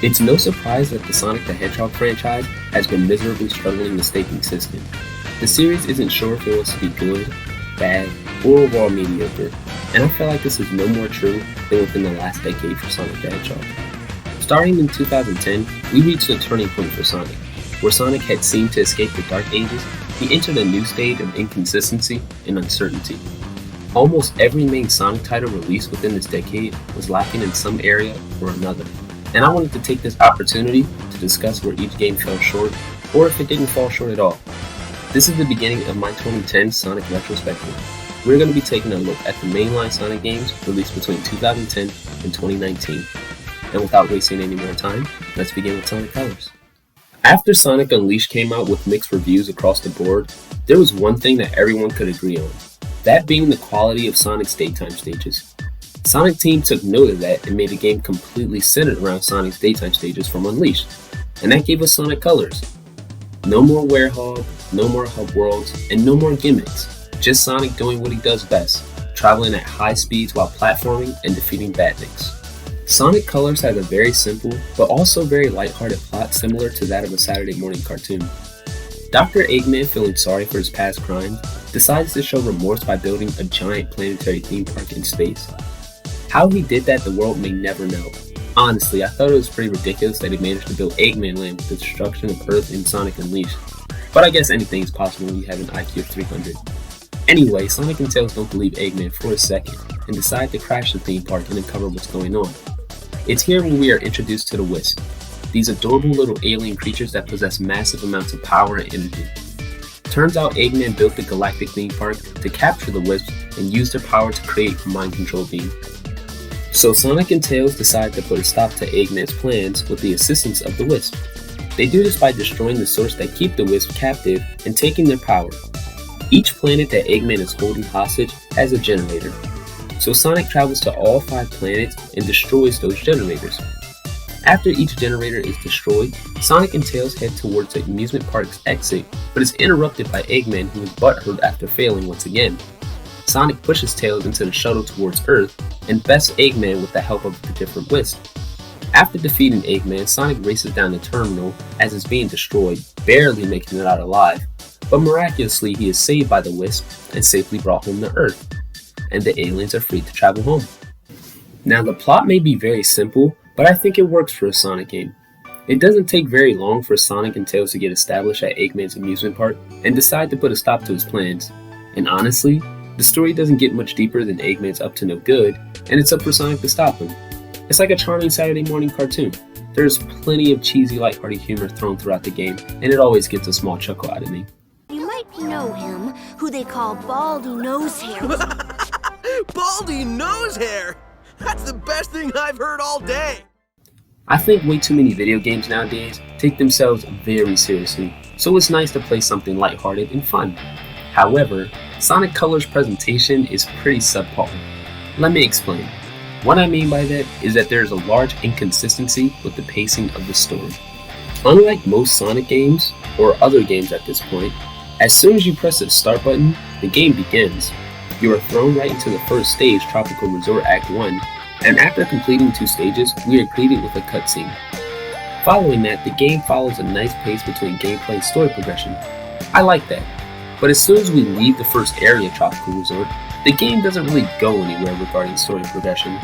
It's no surprise that the Sonic the Hedgehog franchise has been miserably struggling to stay consistent. The series isn't sure if it wants to be good, bad, or overall mediocre, and I feel like this is no more true than within the last decade for Sonic the Hedgehog. Starting in 2010, we reached a turning point for Sonic. Where Sonic had seemed to escape the dark ages, he entered a new stage of inconsistency and uncertainty. Almost every main Sonic title released within this decade was lacking in some area or another, and I wanted to take this opportunity to discuss where each game fell short, or if it didn't fall short at all. This is the beginning of my 2010 Sonic Retrospective. We're going to be taking a look at the mainline Sonic games released between 2010 and 2019. And without wasting any more time, let's begin with Sonic Colors. After Sonic Unleashed came out with mixed reviews across the board, there was one thing that everyone could agree on, that being the quality of Sonic's daytime stages. Sonic Team took note of that and made a game completely centered around Sonic's daytime stages from Unleashed, and that gave us Sonic Colors. No more Werehog, no more hub worlds, and no more gimmicks, just Sonic doing what he does best, traveling at high speeds while platforming and defeating badniks. Sonic Colors has a very simple, but also very lighthearted plot similar to that of a Saturday morning cartoon. Dr. Eggman, feeling sorry for his past crimes, decides to show remorse by building a giant planetary theme park in space. How he did that the world may never know. Honestly, I thought it was pretty ridiculous that he managed to build Eggman Land with the destruction of Earth in Sonic Unleashed, but I guess anything is possible when you have an IQ of 300. Anyway, Sonic and Tails don't believe Eggman for a second, and decide to crash the theme park and uncover what's going on. It's here when we are introduced to the Wisp, these adorable little alien creatures that possess massive amounts of power and energy. Turns out Eggman built the galactic theme park to capture the Wisps and use their power to create a mind control beam. So Sonic and Tails decide to put a stop to Eggman's plans with the assistance of the Wisp. They do this by destroying the source that keep the Wisp captive and taking their power. Each planet that Eggman is holding hostage has a generator. So Sonic travels to all 5 planets and destroys those generators. After each generator is destroyed, Sonic and Tails head towards the amusement park's exit, but is interrupted by Eggman, who is butthurt after failing once again. Sonic pushes Tails into the shuttle towards Earth and bests Eggman with the help of the different Wisps. After defeating Eggman, Sonic races down the terminal as it's being destroyed, barely making it out alive, but miraculously he is saved by the Wisp and safely brought home to Earth, and the aliens are free to travel home. Now the plot may be very simple, but I think it works for a Sonic game. It doesn't take very long for Sonic and Tails to get established at Eggman's amusement park and decide to put a stop to his plans. And honestly, the story doesn't get much deeper than Eggman's up to no good, and it's up for Sonic to stop him. It's like a charming Saturday morning cartoon. There's plenty of cheesy, lighthearted humor thrown throughout the game, and it always gets a small chuckle out of me. You might know him, who they call Baldy Nosehair. Baldy Nosehair! That's the best thing I've heard all day! I think way too many video games nowadays take themselves very seriously, so it's nice to play something lighthearted and fun. However, Sonic Colors' presentation is pretty subpar. Let me explain. What I mean by that is that there is a large inconsistency with the pacing of the story. Unlike most Sonic games, or other games at this point, as soon as you press the start button, the game begins. You are thrown right into the first stage, Tropical Resort Act 1, and after completing 2 stages, we are greeted with a cutscene. Following that, the game follows a nice pace between gameplay and story progression. I like that, but as soon as we leave the first area, Tropical Resort, the game doesn't really go anywhere regarding story progression.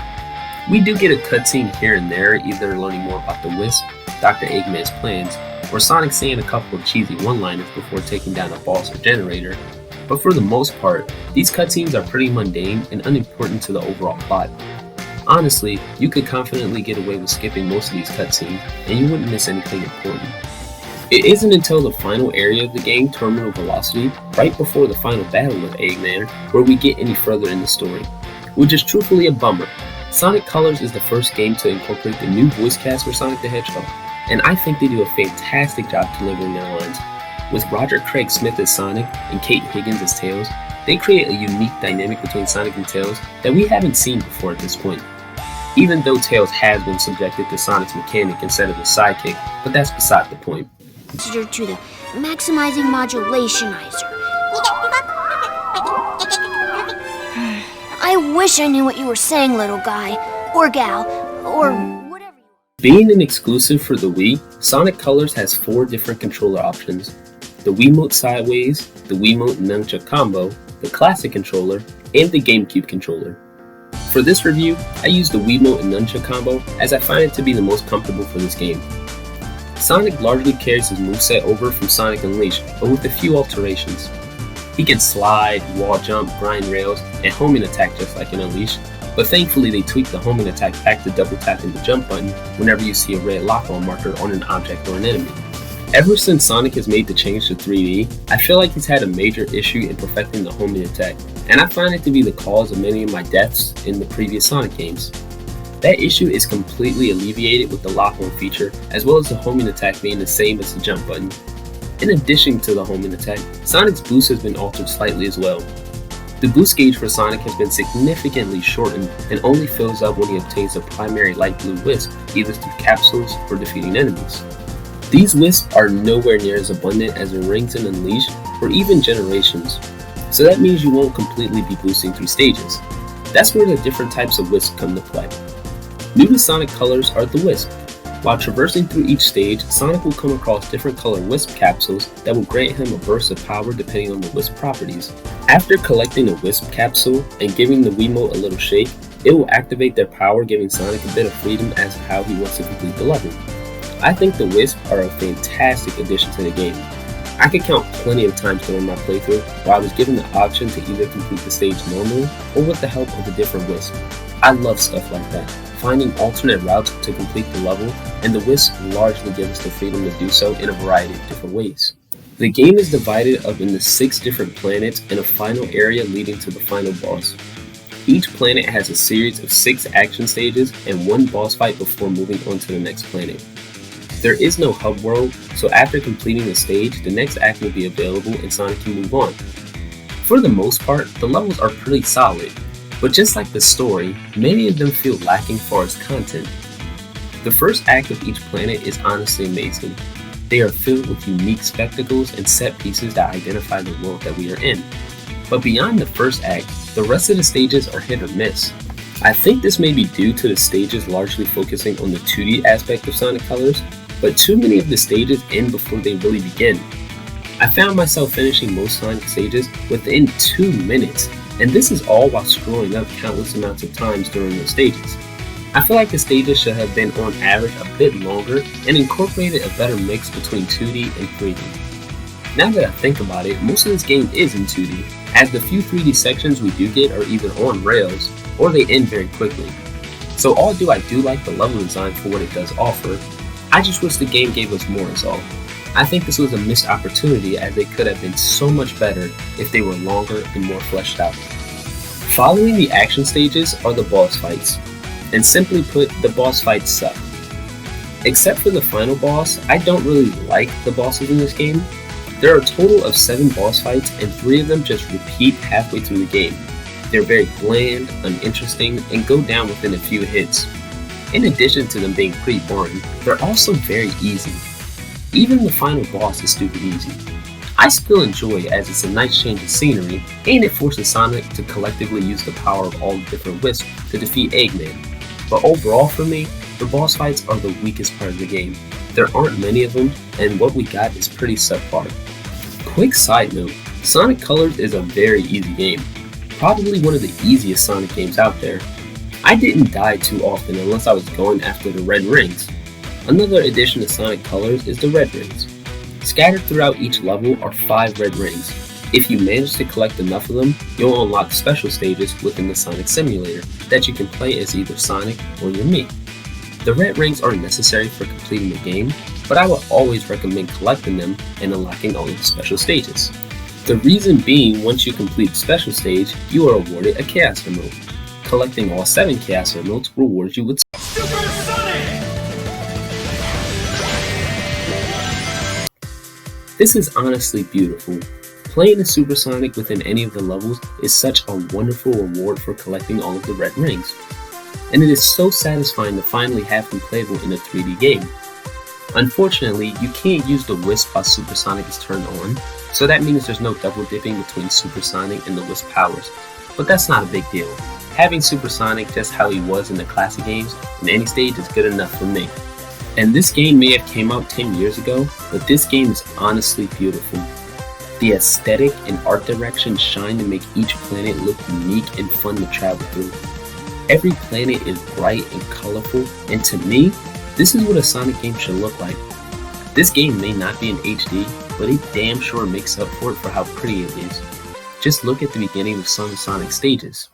We do get a cutscene here and there, either learning more about the Wisp, Dr. Eggman's plans, or Sonic saying a couple of cheesy one-liners before taking down a boss or generator, but for the most part, these cutscenes are pretty mundane and unimportant to the overall plot. Honestly, you could confidently get away with skipping most of these cutscenes, and you wouldn't miss anything important. It isn't until the final area of the game, Terminal Velocity, right before the final battle with Eggman, where we get any further in the story, which is truthfully a bummer. Sonic Colors is the first game to incorporate the new voice cast for Sonic the Hedgehog, and I think they do a fantastic job delivering their lines. With Roger Craig Smith as Sonic and Kate Higgins as Tails, they create a unique dynamic between Sonic and Tails that we haven't seen before at this point. Even though Tails has been subjected to Sonic's mechanic instead of his sidekick, but that's beside the point. To the maximizing modulationizer. I wish I knew what you were saying, little guy, or gal, or whatever you are. Being an exclusive for the Wii, Sonic Colors has 4 different controller options: the Wiimote Sideways, the Wiimote Nunchuk Combo, the Classic Controller, and the GameCube Controller. For this review, I used the Wiimote Nunchuk Combo as I find it to be the most comfortable for this game. Sonic largely carries his moveset over from Sonic Unleashed, but with a few alterations. He can slide, wall jump, grind rails, and homing attack just like in Unleashed, but thankfully they tweaked the homing attack back to double tapping the jump button whenever you see a red lock-on marker on an object or an enemy. Ever since Sonic has made the change to 3D, I feel like he's had a major issue in perfecting the homing attack, and I find it to be the cause of many of my deaths in the previous Sonic games. That issue is completely alleviated with the lock-on feature, as well as the homing attack being the same as the jump button. In addition to the homing attack, Sonic's boost has been altered slightly as well. The boost gauge for Sonic has been significantly shortened and only fills up when he obtains a primary light blue wisp, either through capsules or defeating enemies. These wisps are nowhere near as abundant as the rings in Unleashed or even Generations, so that means you won't completely be boosting through stages. That's where the different types of wisps come to play. New to Sonic Colors are the wisps. While traversing through each stage, Sonic will come across different color wisp capsules that will grant him a burst of power depending on the wisp properties. After collecting a wisp capsule and giving the Wiimote a little shake, it will activate their power, giving Sonic a bit of freedom as to how he wants to complete the level. I think the wisps are a fantastic addition to the game. I could count plenty of times during my playthrough where I was given the option to either complete the stage normally or with the help of a different wisp. I love stuff like that, finding alternate routes to complete the level, and the wisps largely give us the freedom to do so in a variety of different ways. The game is divided up into 6 different planets and a final area leading to the final boss. Each planet has a series of 6 action stages and 1 boss fight before moving on to the next planet. There is no hub world, so after completing the stage, the next act will be available and Sonic can move on. For the most part, the levels are pretty solid, but just like the story, many of them feel lacking as far as content. The first act of each planet is honestly amazing. They are filled with unique spectacles and set pieces that identify the world that we are in. But beyond the first act, the rest of the stages are hit or miss. I think this may be due to the stages largely focusing on the 2D aspect of Sonic Colors, but too many of the stages end before they really begin. I found myself finishing most Sonic stages within 2 minutes, and this is all while screwing up countless amounts of times during those stages. I feel like the stages should have been on average a bit longer and incorporated a better mix between 2D and 3D. Now that I think about it, most of this game is in 2D, as the few 3D sections we do get are either on rails or they end very quickly. So although I do like the level design for what it does offer, I just wish the game gave us more is all. I think this was a missed opportunity as they could have been so much better if they were longer and more fleshed out. Following the action stages are the boss fights, and simply put, the boss fights suck. Except for the final boss, I don't really like the bosses in this game. There are a total of 7 boss fights and 3 of them just repeat halfway through the game. They're very bland, uninteresting, and go down within a few hits. In addition to them being pretty boring, they're also very easy. Even the final boss is stupid easy. I still enjoy it as it's a nice change of scenery, and it forces Sonic to collectively use the power of all the different wisps to defeat Eggman. But overall for me, the boss fights are the weakest part of the game. There aren't many of them, and what we got is pretty subpar. Quick side note, Sonic Colors is a very easy game. Probably one of the easiest Sonic games out there. I didn't die too often unless I was going after the red rings. Another addition to Sonic Colors is the red rings. Scattered throughout each level are 5 red rings. If you manage to collect enough of them, you'll unlock special stages within the Sonic Simulator that you can play as either Sonic or your Mii. The red rings aren't necessary for completing the game, but I would always recommend collecting them and unlocking all of the special stages. The reason being, once you complete the special stage, you are awarded a Chaos Emerald. Collecting all 7 Chaos Emeralds rewards you with Super Sonic! This is honestly beautiful. Playing the Super Sonic within any of the levels is such a wonderful reward for collecting all of the red rings. And it is so satisfying to finally have him playable in a 3D game. Unfortunately, you can't use the Wisp while Super Sonic is turned on, so that means there's no double dipping between Super Sonic and the Wisp powers, but that's not a big deal. Having Super Sonic just how he was in the classic games in any stage is good enough for me. And this game may have came out 10 years ago, but this game is honestly beautiful. The aesthetic and art direction shine to make each planet look unique and fun to travel through. Every planet is bright and colorful, and to me, this is what a Sonic game should look like. This game may not be in HD, but it damn sure makes up for it for how pretty it is. Just look at the beginning of some Sonic stages.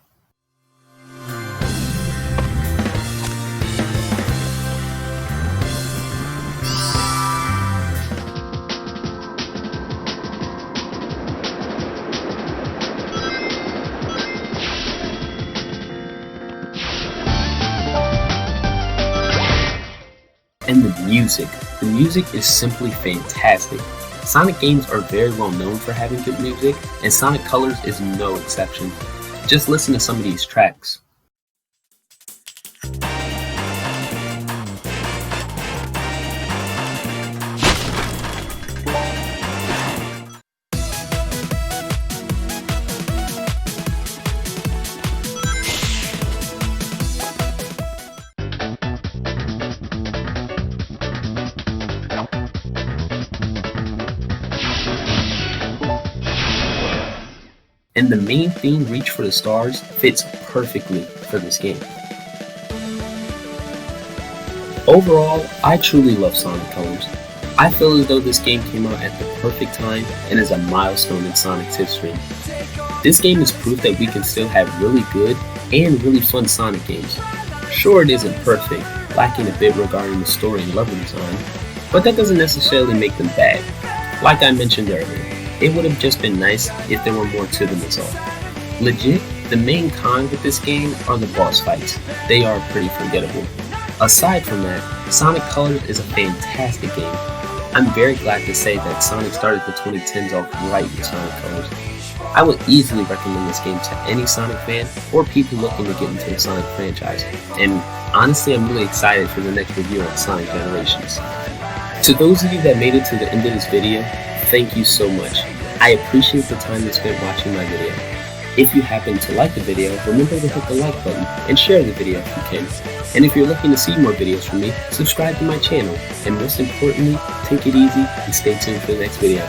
And the music is simply fantastic. Sonic games are very well known for having good music, and Sonic Colors is no exception. Just listen to some of these tracks. And the main theme, Reach for the Stars, fits perfectly for this game. Overall, I truly love Sonic Colors. I feel as though this game came out at the perfect time and is a milestone in Sonic's history. This game is proof that we can still have really good and really fun Sonic games. Sure, it isn't perfect, lacking a bit regarding the story and level design, but that doesn't necessarily make them bad. Like I mentioned earlier, it would have just been nice if there were more to them as all. Legit, the main con with this game are the boss fights. They are pretty forgettable. Aside from that, Sonic Colors is a fantastic game. I'm very glad to say that Sonic started the 2010s off right with Sonic Colors. I would easily recommend this game to any Sonic fan or people looking to get into the Sonic franchise. And honestly, I'm really excited for the next review on Sonic Generations. To those of you that made it to the end of this video, thank you so much. I appreciate the time you spent watching my video. If you happen to like the video, remember to hit the like button and share the video if you can. And if you're looking to see more videos from me, subscribe to my channel. And most importantly, take it easy and stay tuned for the next video.